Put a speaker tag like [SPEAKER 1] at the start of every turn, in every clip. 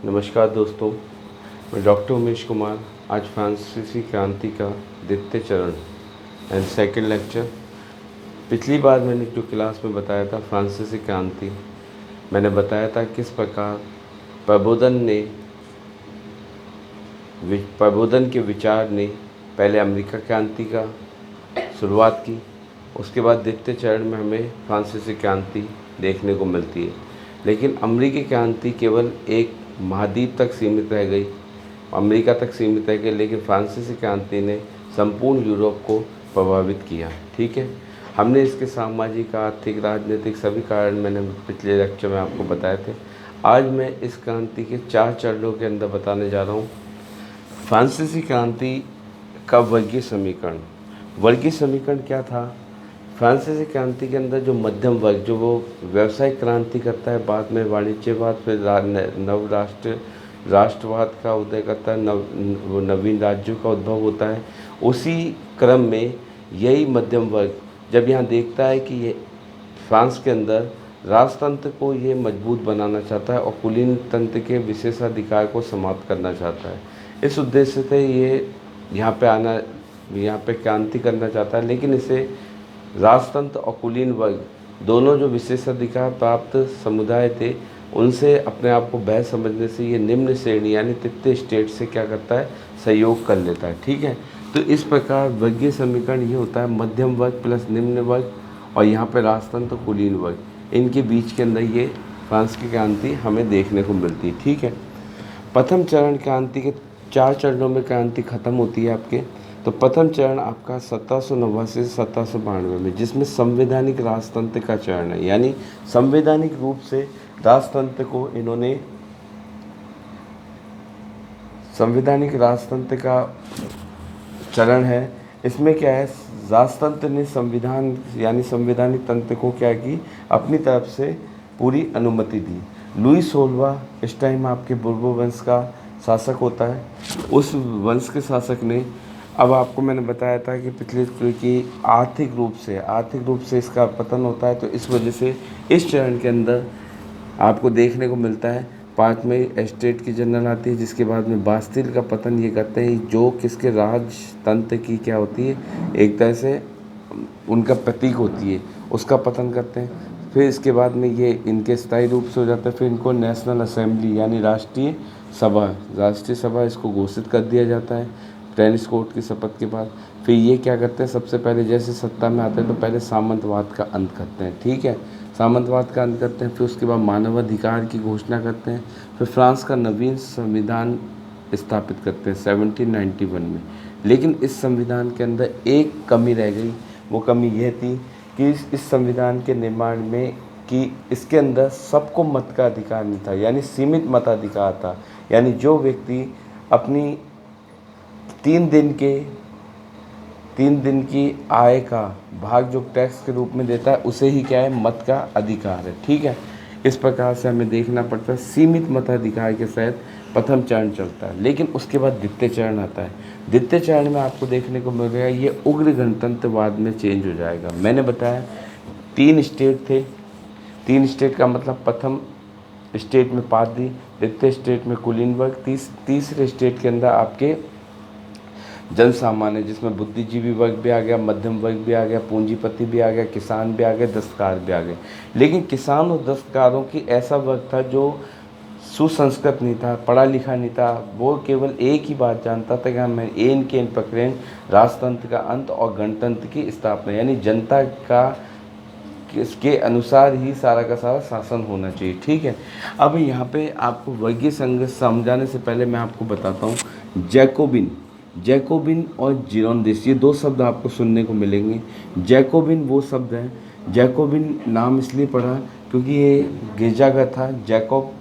[SPEAKER 1] नमस्कार दोस्तों, मैं डॉक्टर उमेश कुमार। आज फ्रांसीसी क्रांति का द्वितीय चरण एंड सेकंड लेक्चर। पिछली बार मैंने जो क्लास में बताया था फ्रांसीसी क्रांति, मैंने बताया था किस प्रकार प्रबोधन के विचार ने पहले अमेरिका क्रांति का शुरुआत की। उसके बाद द्वितीय चरण में हमें फ्रांसीसी क्रांति देखने को मिलती है। लेकिन अमेरिकी क्रांति केवल एक महाद्वीप तक सीमित रह गई, अमेरिका तक सीमित रह गई, लेकिन फ्रांसीसी क्रांति ने संपूर्ण यूरोप को प्रभावित किया। ठीक है, हमने इसके सामाजिक, आर्थिक, राजनीतिक सभी कारण मैंने पिछले लेक्चर में आपको बताए थे। आज मैं इस क्रांति के 4 चरणों के अंदर बताने जा रहा हूँ। फ्रांसीसी क्रांति का वर्गीय समीकरण। वर्गीय समीकरण क्या था? फ्रांसीसी क्रांति के अंदर जो मध्यम वर्ग, जो वो व्यवसायिक क्रांति करता है, बाद में वाणिज्यवाद, फिर राष्ट्रवाद का उदय करता है, नवीन राज्यों का उद्भव होता है। उसी क्रम में यही मध्यम वर्ग जब यहाँ देखता है कि ये फ्रांस के अंदर राजतंत्र को ये मजबूत बनाना चाहता है और कुलीन तंत्र के विशेषाधिकार को समाप्त करना चाहता है, इस उद्देश्य से ये यहाँ पे क्रांति करना चाहता है। लेकिन इसे राजतंत्र और कुलीन वर्ग दोनों जो विशेषाधिकार प्राप्त समुदाय थे, उनसे अपने आप को बेहतर समझने से ये निम्न श्रेणी यानी तृतीय स्टेट से क्या करता है, सहयोग कर लेता है। ठीक है, तो इस प्रकार वर्गीय समीकरण ये होता है मध्यम वर्ग प्लस निम्न वर्ग, और यहाँ पे राजतंत्र कुलीन वर्ग, इनके बीच के अंदर ये फ्रांस की क्रांति हमें देखने को मिलती है। ठीक है, प्रथम चरण क्रांति के 4 चरणों में क्रांति खत्म होती है आपके। तो प्रथम चरण आपका 1789 से 1792 में, जिसमें संवैधानिक राजतंत्र का चरण है, यानी संवैधानिक रूप से राजतंत्र को इन्होंने संवैधानिक राजतंत्र का चरण है। इसमें क्या है, राजतंत्र ने संविधान यानी संवैधानिक तंत्र को क्या की, अपनी तरफ से पूरी अनुमति दी। लुई 16वां इस टाइम आपके बुर्बो वंश का शासक होता है। उस वंश के शासक ने, अब आपको मैंने बताया था कि पिछले की आर्थिक रूप से इसका पतन होता है, तो इस वजह से इस चरण के अंदर आपको देखने को मिलता है 5 में एस्टेट की जनरल आती है, जिसके बाद में बास्तिल का पतन ये करते हैं, जो किसके राजतंत्र की क्या होती है, एक तरह से उनका प्रतीक होती है, उसका पतन करते हैं। फिर इसके बाद में ये इनके स्थायी रूप से हो जाता है। फिर इनको नेशनल असेंबली यानी राष्ट्रीय सभा इसको घोषित कर दिया जाता है टेनिस कोर्ट की शपथ के बाद। फिर ये क्या करते हैं, सबसे पहले जैसे सत्ता में आते हैं तो पहले सामंतवाद का अंत करते हैं। ठीक है, सामंतवाद का अंत करते हैं, फिर उसके बाद मानवाधिकार की घोषणा करते हैं। फिर फ्रांस का नवीन संविधान स्थापित करते हैं 1791 में। लेकिन इस संविधान के अंदर एक कमी रह गई। वो कमी यह थी कि इस संविधान के निर्माण में कि इसके अंदर सबको मत का अधिकार नहीं था, यानी सीमित मताधिकार था। यानी जो व्यक्ति अपनी 3 दिन की आय का भाग जो टैक्स के रूप में देता है, उसे ही क्या है, मत का अधिकार है। ठीक है, इस प्रकार से हमें देखना पड़ता है सीमित मताधिकार के साथ प्रथम चरण चलता है। लेकिन उसके बाद द्वितीय चरण आता है। द्वितीय चरण में आपको देखने को मिलेगा ये उग्र गणतंत्रवाद में चेंज हो जाएगा। मैंने बताया 3 स्टेट थे, 3 स्टेट का मतलब प्रथम स्टेट में पादरी, द्वितीय स्टेट में कुलीन वर्ग, तीसरे स्टेट के अंदर आपके जन सामान्य, जिसमें बुद्धिजीवी वर्ग भी आ गया, मध्यम वर्ग भी आ गया, पूंजीपति भी आ गया, किसान भी आ गए, दस्तकार भी आ गए। लेकिन किसान और दस्तकारों की ऐसा वर्ग था जो सुसंस्कृत नहीं था, पढ़ा लिखा नहीं था। वो केवल एक ही बात जानता था कि हमें एन के इन प्रकरण राजतंत्र का अंत और गणतंत्र की स्थापना, यानी जनता का इसके अनुसार ही सारा का सारा शासन होना चाहिए। ठीक है, अब यहाँ पे आपको वर्गीय संघर्ष समझाने से पहले मैं आपको बताता हूँ जैकोबिन और जिरोंदिस्ट, ये 2 शब्द आपको सुनने को मिलेंगे। जैकोबिन वो शब्द है, जैकोबिन नाम इसलिए पड़ा क्योंकि ये गिरजाघर था, जैकोब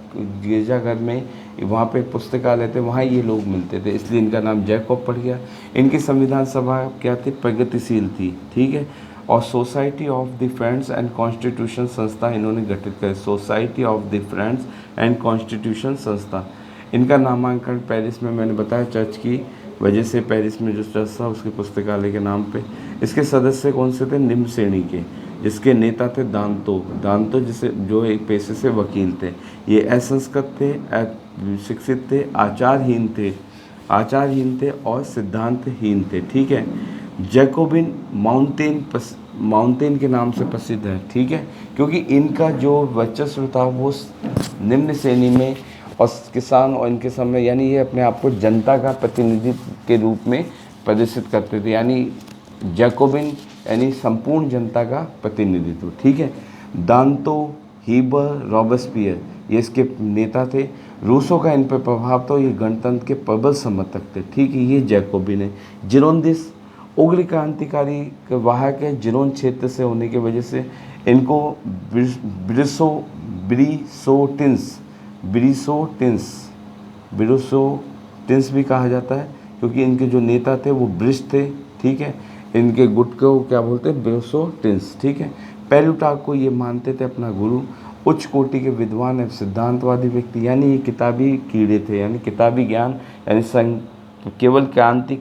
[SPEAKER 1] गिरजाघर में वहाँ पे पुस्तकालय थे, वहाँ ये लोग मिलते थे, इसलिए इनका नाम जैकोब पड़ गया। इनकी संविधान सभा क्या थी, प्रगतिशील थी। ठीक है, और society of the friends and constitution संस्था इन्होंने गठित करी, society of the friends and constitution संस्था। इनका नामांकन पेरिस में, मैंने बताया चर्च की वजह से, पेरिस में जो चर्च था उसके पुस्तकालय के नाम पे। इसके सदस्य कौन से थे, निम्न श्रेणी के, जिसके नेता थे दांतो। दांतो जिसे जो एक पेशे से वकील थे, ये असंस्कृत थे, शिक्षित थे, आचारहीन थे और सिद्धांतहीन थे। ठीक है। जैकोबिन माउंटेन के नाम से प्रसिद्ध है। ठीक है, क्योंकि इनका जो वर्चस्व था वो निम्न श्रेणी में और किसान और इनके समय, यानी ये अपने आप को जनता का प्रतिनिधित्व के रूप में प्रदर्शित करते थे, यानी जैकोबिन यानी संपूर्ण जनता का प्रतिनिधित्व। ठीक है। दांतो, हीबर, रॉबेस्पियर ये इसके नेता थे। रूसों का इन पर प्रभाव था, ये गणतंत्र के प्रबल समर्थक थे। ठीक है, ये जैकोबिन है। जिरोंदिस उग्र क्रांतिकारी के वाहक है। जिरोन क्षेत्र से होने की वजह से इनको ब्रिसोटिन्स भी कहा जाता है, क्योंकि इनके जो नेता थे वो ब्रिश थे। ठीक है, इनके गुट को क्या बोलते हैं, ब्रिसोटिन्स। ठीक है। पेलुटाक को ये मानते थे अपना गुरु। उच्च कोटि के विद्वान एवं सिद्धांतवादी व्यक्ति, यानी ये किताबी कीड़े थे, यानी किताबी ज्ञान, यानी केवल क्रांति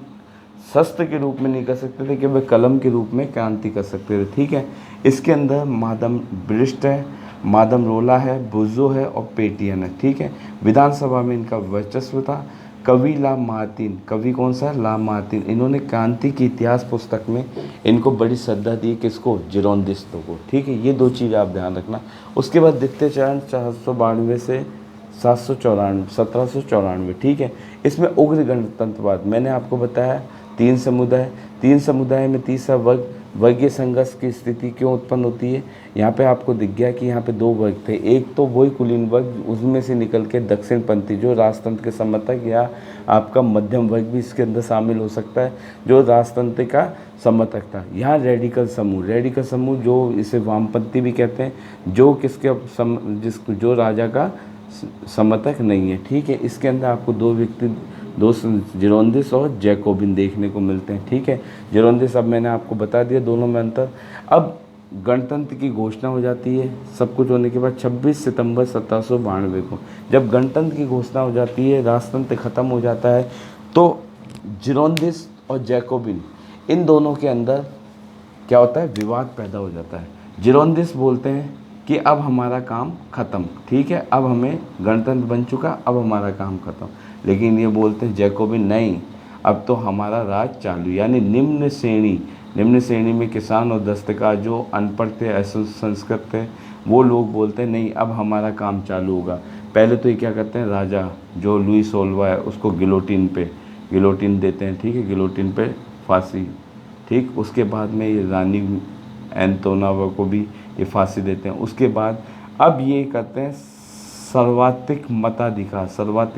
[SPEAKER 1] शस्त्र के रूप में नहीं कर सकते थे, केवल कलम के रूप में क्रांति कर सकते थे। ठीक है। इसके अंदर मादम ब्रिस्ट है, मादम रोला है, बुजो है और पेटियन है। ठीक है। विधानसभा में इनका वर्चस्व था। कवि ला मार्टिन, कवि कौन सा, ला मार्टिन, इन्होंने क्रांति की इतिहास पुस्तक में इनको बड़ी श्रद्धा दी। किसको, जिरोंदिस्तों को। ठीक है, ये दो चीज़ आप ध्यान रखना। उसके बाद द्वितीय चरण 492 से 1794। ठीक है। इसमें उग्र गणतंत्रवाद, मैंने आपको बताया तीन समुदाय में तीसरा वर्गीय संघर्ष की स्थिति क्यों उत्पन्न होती है। यहाँ पे आपको दिख गया कि यहाँ पे दो वर्ग थे। एक तो वही कुलीन वर्ग, उसमें से निकल के दक्षिणपंथी जो राजतंत्र के समर्थक, या आपका मध्यम वर्ग भी इसके अंदर शामिल हो सकता है, जो राजतंत्र का समर्थक था। यहाँ रेडिकल समूह जो इसे वामपंथी भी कहते हैं, जो जो राजा का समर्थक नहीं है। ठीक है। इसके अंदर आपको दो व्यक्ति, जिरोंदिस और जैकोबिन देखने को मिलते हैं। ठीक है। जिरोंदिस अब मैंने आपको बता दिया दोनों में अंतर। अब गणतंत्र की घोषणा हो जाती है। सब कुछ होने के बाद 26 सितंबर 1792 को जब गणतंत्र की घोषणा हो जाती है, राजतंत्र खत्म हो जाता है, तो जिरोंदिस और जैकोबिन इन दोनों के अंदर क्या होता है, विवाद पैदा हो जाता है। जिरोंदिस बोलते हैं कि अब हमारा काम ख़त्म। ठीक है, अब हमें गणतंत्र बन चुका, अब हमारा काम ख़त्म। लेकिन ये बोलते हैं जैकोबिन, नहीं, अब तो हमारा राज चालू। यानी निम्न श्रेणी में किसान और दस्तकार जो अनपढ़ थे, असंस्कृत थे, वो लोग बोलते हैं नहीं, अब हमारा काम चालू होगा। पहले तो ये क्या करते हैं, राजा जो लुई 16वां है उसको गिलोटिन देते हैं। ठीक है, गिलोटिन पे फांसी। ठीक, उसके बाद में ये रानी एंतोनावा को भी ये फांसी देते हैं। उसके बाद अब ये करते हैं सर्वाधिक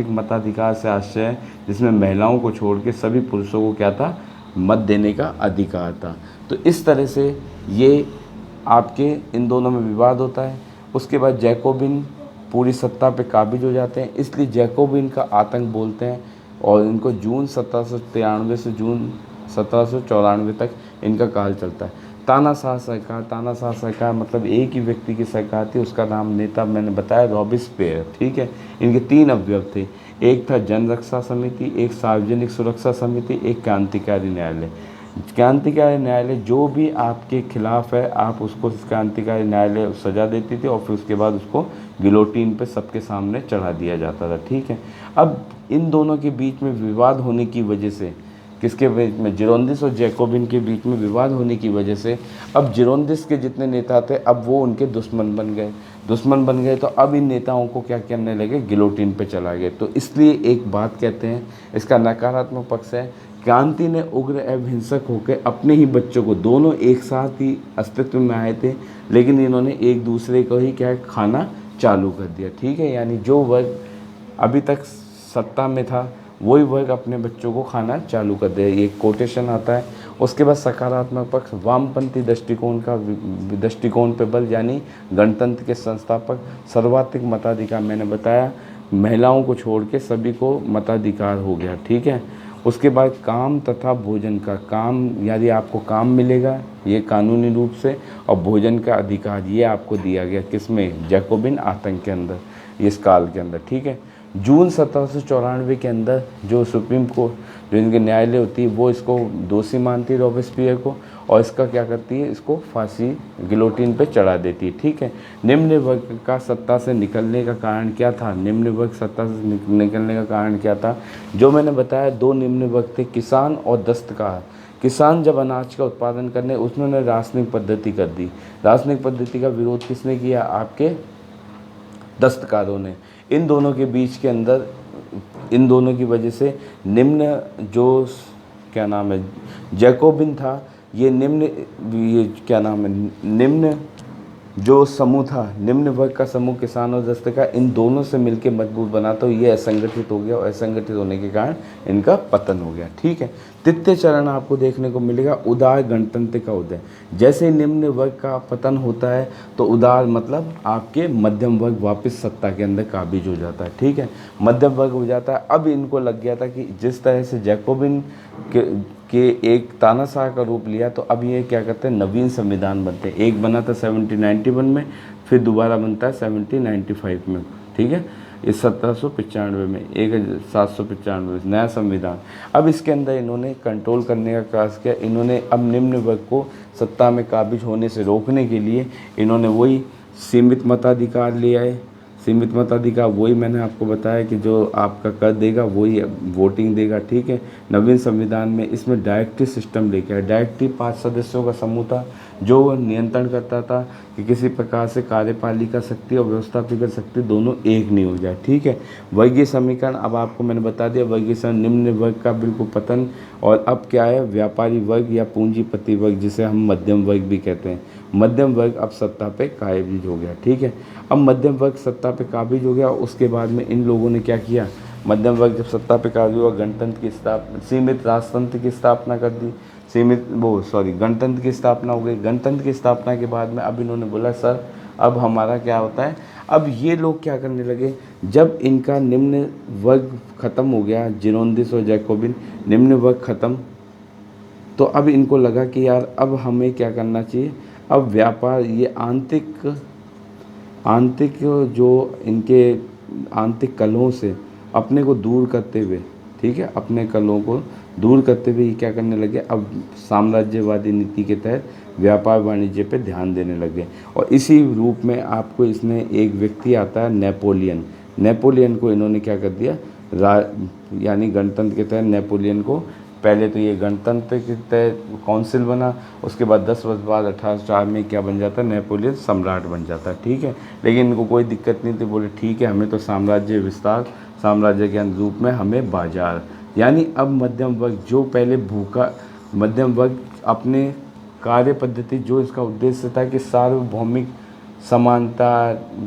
[SPEAKER 1] मताधिकार से आशय है, जिसमें महिलाओं को छोड़ के सभी पुरुषों को क्या था, मत देने का अधिकार था। तो इस तरह से ये आपके इन दोनों में विवाद होता है। उसके बाद जैकोबिन पूरी सत्ता पे काबिज हो जाते हैं, इसलिए जैकोबिन का आतंक बोलते हैं। और इनको जून 1793 से जून 1794 तक इनका काल चलता है। तानाशाह सरकार मतलब एक ही व्यक्ति की सरकार थी, उसका नाम नेता मैंने बताया रॉबेस्पियर। ठीक है। इनके तीन अवयव थे, एक था जन रक्षा समिति, एक सार्वजनिक सुरक्षा समिति, एक क्रांतिकारी न्यायालय। क्रांतिकारी न्यायालय जो भी आपके खिलाफ है, आप उसको क्रांतिकारी न्यायालय सजा देती थी और फिर उसके बाद उसको गिलोटिन पे सबके सामने चढ़ा दिया जाता था। ठीक है। अब इन दोनों के बीच में विवाद होने की वजह से, किसके बीच में, जिरोंदिस और जैकोबिन के बीच में विवाद होने की वजह से अब जिरोंदिस के जितने नेता थे अब वो उनके दुश्मन बन गए। तो अब इन नेताओं को क्या करने लगे, गिलोटिन पे चला गए। तो इसलिए एक बात कहते हैं, इसका नकारात्मक पक्ष है, क्रांति ने उग्र एवं हिंसक होकर अपने ही बच्चों को, दोनों एक साथ ही अस्तित्व में आए थे, लेकिन इन्होंने एक दूसरे को ही क्या खाना चालू कर दिया। ठीक है, यानी जो वर्ग अभी तक सत्ता में था वही वर्ग अपने बच्चों को खाना चालू कर दिया। ये कोटेशन आता है। उसके बाद सकारात्मक पक्ष, वामपंथी दृष्टिकोण पे बल, यानी गणतंत्र के संस्थापक, सर्वाधिक मताधिकार, मैंने बताया महिलाओं को छोड़ के सभी को मताधिकार हो गया। ठीक है। उसके बाद काम तथा भोजन का, काम यदि आपको काम मिलेगा ये कानूनी रूप से, और भोजन का अधिकार ये आपको दिया गया, किसमें, जैकोबिन आतंक के अंदर, इस काल के अंदर। ठीक है। जून 1794 के अंदर जो सुप्रीम कोर्ट, जो इनके न्यायालय होती है, वो इसको दोषी मानती है रॉबेस्पियर को, और इसका क्या करती है, इसको फांसी गिलोटिन पे चढ़ा देती है। ठीक है, निम्न वर्ग का सत्ता से निकलने का कारण क्या था? निम्न वर्ग सत्ता से निकलने का कारण क्या था? जो मैंने बताया, दो निम्न वर्ग थे, किसान और दस्तकार। किसान जब अनाज का उत्पादन करने, उन्होंने रासायनिक पद्धति कर दी। रासायनिक पद्धति का विरोध किसने किया? आपके दस्तकारों ने। इन दोनों के बीच के अंदर, इन दोनों की वजह से निम्न जो क्या नाम है, जैकोबिन था, ये निम्न, ये क्या नाम है, निम्न जो समूह था, निम्न वर्ग का समूह किसान और दस्तकार, इन दोनों से मिलकर मजबूत बना, तो ये असंगठित हो गया और असंगठित होने के कारण इनका पतन हो गया। ठीक है, तृतीय चरण आपको देखने को मिलेगा उदार गणतंत्र का उदय। जैसे ही निम्न वर्ग का पतन होता है तो उदार मतलब आपके मध्यम वर्ग वापस सत्ता के अंदर काबिज हो जाता है। ठीक है, मध्यम वर्ग हो जाता है। अब इनको लग गया था कि जिस तरह से जैकोबिन के एक तानाशाह का रूप लिया, तो अब ये क्या करते हैं, नवीन संविधान बनते हैं। एक बना था 1791 में, फिर दोबारा बनता है 1795 में। ठीक है, इस 1795 में, 1795 में नया संविधान। अब इसके अंदर इन्होंने कंट्रोल करने का प्रयास किया। इन्होंने अब निम्न वर्ग को सत्ता में काबिज होने से रोकने के लिए इन्होंने वही सीमित मताधिकार ले आए। सीमित मताधिकार वही मैंने आपको बताया कि जो आपका कर देगा वही वोटिंग देगा। ठीक है, नवीन संविधान में इसमें डायरेक्टिव सिस्टम लेके आया। डायरेक्टिव 5 सदस्यों का समूह था जो नियंत्रण करता था कि किसी प्रकार से कार्यपालिका शक्ति और व्यवस्थापिका शक्ति दोनों एक नहीं हो जाए। ठीक है, वर्गीय समीकरण अब आपको मैंने बता दिया। वर्गीय समीकरण, निम्न वर्ग का बिल्कुल पतन, और अब क्या है, व्यापारी वर्ग या पूंजीपति वर्ग, जिसे हम मध्यम वर्ग भी कहते हैं। मध्यम वर्ग अब सत्ता पे काबिज हो गया। ठीक है, अब मध्यम वर्ग सत्ता पे काबिज हो गया। उसके बाद में इन लोगों ने क्या किया, मध्यम वर्ग जब सत्ता पे काबिज हुआ, गणतंत्र की स्थापना, सीमित राजतंत्र की स्थापना कर दी। गणतंत्र की स्थापना हो गई। गणतंत्र की स्थापना के बाद में अब इन्होंने बोला, सर अब हमारा क्या होता है, अब ये लोग क्या करने लगे, जब इनका निम्न वर्ग खत्म हो गया, जिरोंदिस और जैकोबिन, निम्न वर्ग खत्म, तो अब इनको लगा कि यार अब हमें क्या करना चाहिए, अब व्यापार, ये आंतरिक जो इनके आंतरिक कलहों से अपने को दूर करते हुए, ठीक है, अपने कलहों को दूर करते हुए ये क्या करने लगे, अब साम्राज्यवादी नीति के तहत व्यापार वाणिज्य पे ध्यान देने लगे। और इसी रूप में आपको इसमें एक व्यक्ति आता है, नेपोलियन। नेपोलियन को इन्होंने क्या कर दिया, यानी गणतंत्र के तहत नेपोलियन को, पहले तो ये गणतंत्र के तहत काउंसिल बना, उसके बाद 10 वर्ष बाद 1804 में क्या बन जाता है, नेपोलियन सम्राट बन जाता है। ठीक है, लेकिन इनको कोई दिक्कत नहीं थी, बोले ठीक है, हमें तो साम्राज्य विस्तार, साम्राज्य के अनुरूप में हमें बाजार, यानी अब मध्यम वर्ग जो पहले भूखा, मध्यम वर्ग अपने कार्य पद्धति, जो इसका उद्देश्य था कि सार्वभौमिक समानता,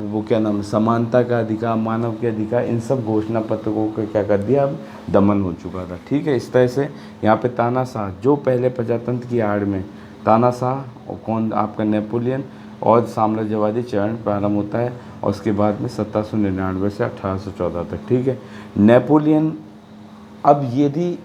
[SPEAKER 1] वो क्या नाम है, समानता का अधिकार, मानव के अधिकार, इन सब घोषणा पत्रों को क्या कर दिया, अब दमन हो चुका था। ठीक है, इस तरह से यहाँ पे तानाशाह, जो पहले प्रजातंत्र की आड़ में तानाशाह और कौन, आपका नेपोलियन, और साम्राज्यवादी चरण प्रारंभ होता है, और उसके बाद में 1799 से 1814 तक। ठीक है, नेपोलियन, अब यदि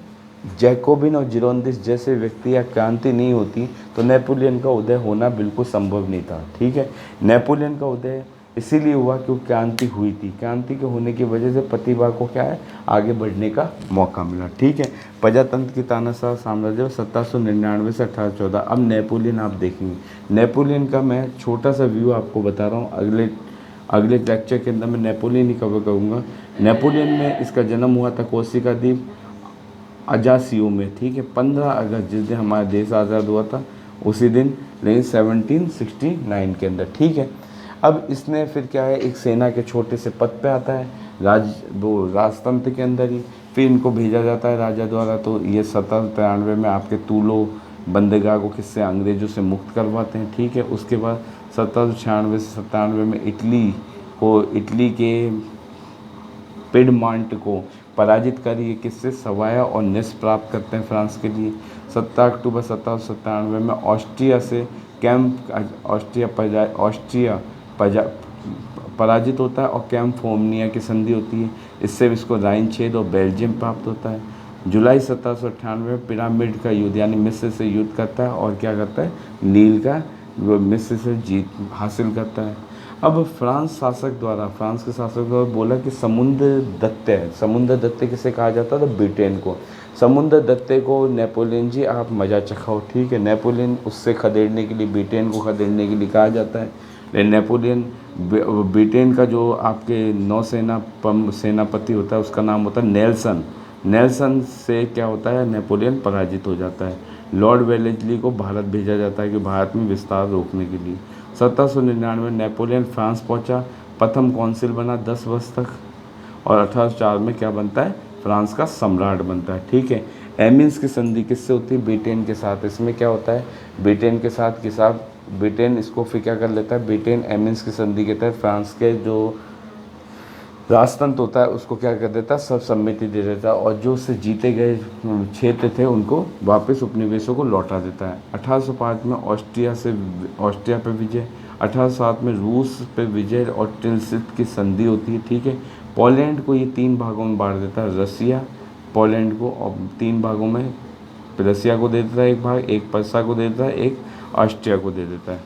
[SPEAKER 1] जैकोबिन और जिरोंदिस जैसे व्यक्ति या क्रांति नहीं होती तो नेपोलियन का उदय होना बिल्कुल संभव नहीं था। ठीक है, नेपोलियन का उदय इसीलिए हुआ क्योंकि क्रांति हुई थी। क्रांति के होने की वजह से प्रतिभा को क्या है, आगे बढ़ने का मौका मिला। ठीक है, प्रजातंत्र की तानाशाह साम्राज्य 1799 से 1814। अब नेपोलियन आप देखेंगे, नेपोलियन का मैं छोटा सा व्यू आपको बता रहा हूँ। अगले लेक्चर के अंदर मैं नेपोलियन ही कवर करूँगा। नेपोलियन में इसका जन्म हुआ था कोर्सिका द्वीप, अजासियो में। ठीक है, 15 अगस्त, जिस दिन हमारा देश आज़ाद हुआ था उसी दिन, लेकिन 1769 के अंदर। ठीक है, अब इसने फिर क्या है, एक सेना के छोटे से पद पे आता है, राजतंत्र के अंदर ही, फिर इनको भेजा जाता है राजा द्वारा। तो ये 1793 में आपके तूलो बंदरगाह को किससे, अंग्रेजों से मुक्त करवाते हैं। ठीक है, उसके बाद 1796 से 97 में इटली के पिडमांट को पराजित कर ये किससे, सवाया और निस प्राप्त करते हैं फ्रांस के लिए। 17 अक्टूबर 1797 में ऑस्ट्रिया पराजित होता है और कैंप फोर्मिया की संधि होती है, इससे इसको राइन छेद और बेल्जियम प्राप्त होता है। जुलाई 1798 में पिरामिड का युद्ध, यानी मिस्र से युद्ध करता है और क्या करता है, नील का मिस्र से जीत हासिल करता है। अब फ्रांस के शासक द्वारा बोला कि समुद्र दत्ते किसे कहा जाता था, ब्रिटेन को। समुद्र दत्ते को नेपोलियन जी आप मज़ा चखाओ, ठीक है। नेपोलियन उससे खदेड़ने के लिए, ब्रिटेन को खदेड़ने के लिए कहा जाता है। लेकिन नेपोलियन ब्रिटेन का जो आपके नौसेना सेनापति होता है उसका नाम होता है नेल्सन। नेल्सन से क्या होता है, नेपोलियन पराजित हो जाता है। लॉर्ड वेलेस्ली को भारत भेजा जाता है कि भारत में विस्तार रोकने के लिए। 1799 नेपोलियन फ्रांस पहुंचा, प्रथम कौंसिल बना 10 वर्ष तक, और 1804 में क्या बनता है, फ्रांस का सम्राट बनता है, ठीक है। एमिन्स की संधि किससे होती है, ब्रिटेन के साथ। इसमें क्या होता है, ब्रिटेन के साथ ब्रिटेन इसको फिर क्या कर लेता है, ब्रिटेन एमिन्स की संधि के तहत फ्रांस के जो राजतंत्र होता है उसको क्या कर देता है, सब सम्मति दे देता है, और जो उससे जीते गए क्षेत्र थे उनको वापस उपनिवेशों को लौटा देता है। 1805 में ऑस्ट्रिया पे विजय, 1807 में रूस पे विजय और टिलसित की संधि होती है, ठीक है। पोलैंड को ये 3 भागों में बांट देता है, रसिया पोलैंड को, और 3 भागों में रसिया को दे देता है एक भाग, एक पर्सा को दे देता है, एक ऑस्ट्रिया को दे देता है।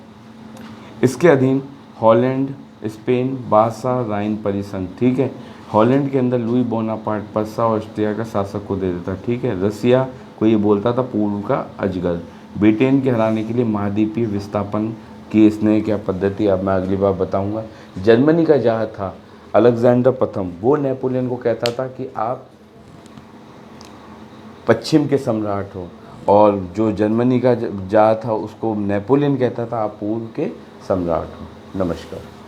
[SPEAKER 1] इसके अधीन हॉलैंड, स्पेन, बासा, राइन परिसंघ, ठीक है। हॉलैंड के अंदर लुई बोनापार्ट पर्सा ऑस्ट्रिया का शासक को दे देता, ठीक है। रसिया को ये बोलता था पूर्व का अजगर। ब्रिटेन के हराने के लिए महाद्वीपीय विस्थापन की इसने क्या पद्धति, अब मैं अगली बार बताऊंगा। जर्मनी का जहाँ था अलेक्जेंडर प्रथम, वो नेपोलियन को कहता था कि आप पश्चिम के सम्राट हो, और जो जर्मनी का जा था उसको नेपोलियन कहता था आप पूर्व के सम्राट हो। नमस्कार।